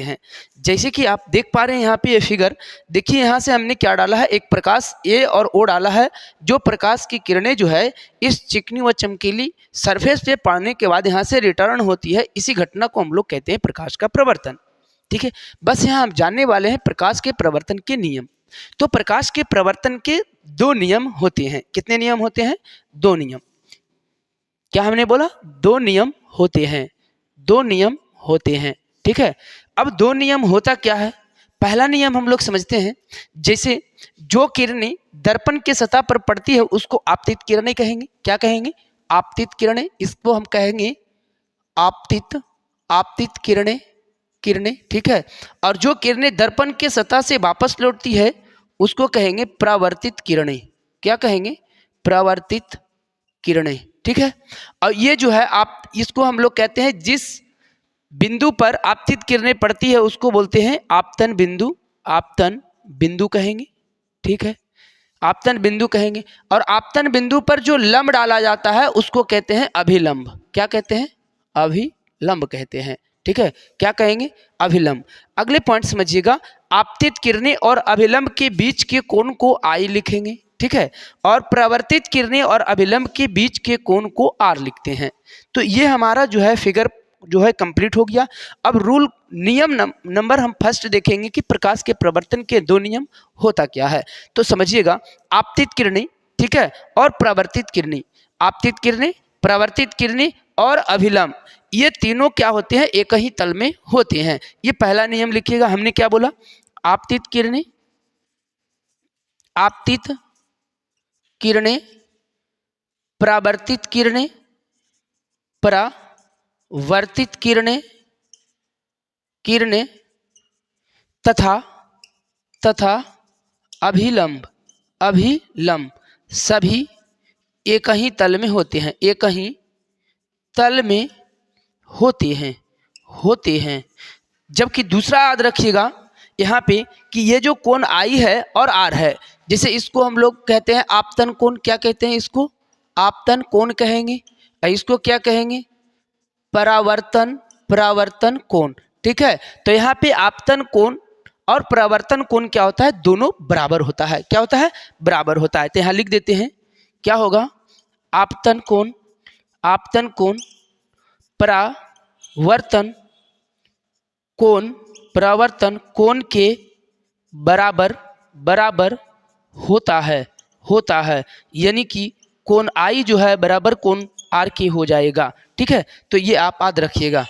हैं। जैसे कि आप देख पा रहे हैं यहाँ पे ये फिगर, देखिए यहाँ से हमने क्या डाला है, एक प्रकाश ए और ओ डाला है। जो प्रकाश की किरणें जो है इस चिकनी व चमकीली सरफेस पे पड़ने के बाद यहाँ से रिटर्न होती है, इसी घटना को हम लोग कहते हैं प्रकाश का प्रवर्तन। ठीक है, बस यहाँ हम जानने वाले हैं प्रकाश के प्रवर्तन के नियम। तो प्रकाश के प्रवर्तन के दो नियम होते हैं। कितने नियम होते हैं? दो नियम। क्या हमने बोला? दो नियम होते हैं, दो नियम होते हैं। ठीक है, अब दो नियम होता क्या है? पहला नियम हम लोग समझते हैं, जैसे जो किरणें दर्पण के सतह पर पड़ती है उसको आपतित किरणें कहेंगे। क्या कहेंगे? आपतित किरणें। इसको हम कहेंगे आपतित, आपतित किरणें, किरणें। ठीक है, और जो किरणें दर्पण के सतह से वापस लौटती है उसको कहेंगे परावर्तित किरणें। क्या कहेंगे? परावर्तित किरणें। ठीक है, और ये जो है आप इसको हम लोग कहते हैं, जिस बिंदु पर आपतित किरणें पड़ती है उसको बोलते हैं आपतन बिंदु। आपतन बिंदु कहेंगे। ठीक है, आपतन बिंदु कहेंगे। और आपतन बिंदु पर जो लंब डाला जाता है उसको कहते हैं अभिलंब। क्या कहते हैं? अभिलंब कहते हैं। ठीक है, क्या कहेंगे? अभिलंब। अगले पॉइंट समझिएगा, आपतित किरणें और अभिलंब के बीच के कोण को आई लिखेंगे। ठीक है, और प्रवर्तित किरणें और अभिलंब के बीच के कोण को आर लिखते हैं। तो ये हमारा जो है फिगर जो है कंप्लीट हो गया। अब रूल नियम नंबर हम फर्स्ट देखेंगे कि प्रकाश के प्रवर्तन के दो नियम होता क्या है। तो समझिएगा, आपतित किरणें, ठीक है, और प्रवर्तित किरणें। आपतित किरणें, प्रवर्तित किरणें और अभिलंब, ये तीनों क्या होते हैं? एक ही तल में होते हैं। ये पहला नियम लिखिएगा। हमने क्या बोला? आपतित किरणें, आपतित किरणें, परावर्तित किरणें, परावर्तित किरणें, किरणें तथा अभिलंब, अभिलंब सभी एक ही तल में होते हैं। एक ही तल में होते हैं। जबकि दूसरा याद रखिएगा यहाँ पे कि ये जो कोण आई है और आर है, जैसे इसको हम लोग कहते हैं आपतन कोण। क्या कहते हैं इसको? आपतन कोण कहेंगे। इसको क्या कहेंगे? परावर्तन, परावर्तन कोण। ठीक है, तो यहाँ पे आपतन कोण और परावर्तन कोण क्या होता है? दोनों बराबर होता है। क्या होता है? बराबर होता है। तो यहाँ लिख देते हैं, क्या होगा? आपतन कोण, आपतन कोण, परावर्तन कोण, परावर्तन कोण के बराबर बराबर होता है। यानी कि कोण आई जो है बराबर कोण आर के हो जाएगा। ठीक है, तो ये आप याद रखिएगा।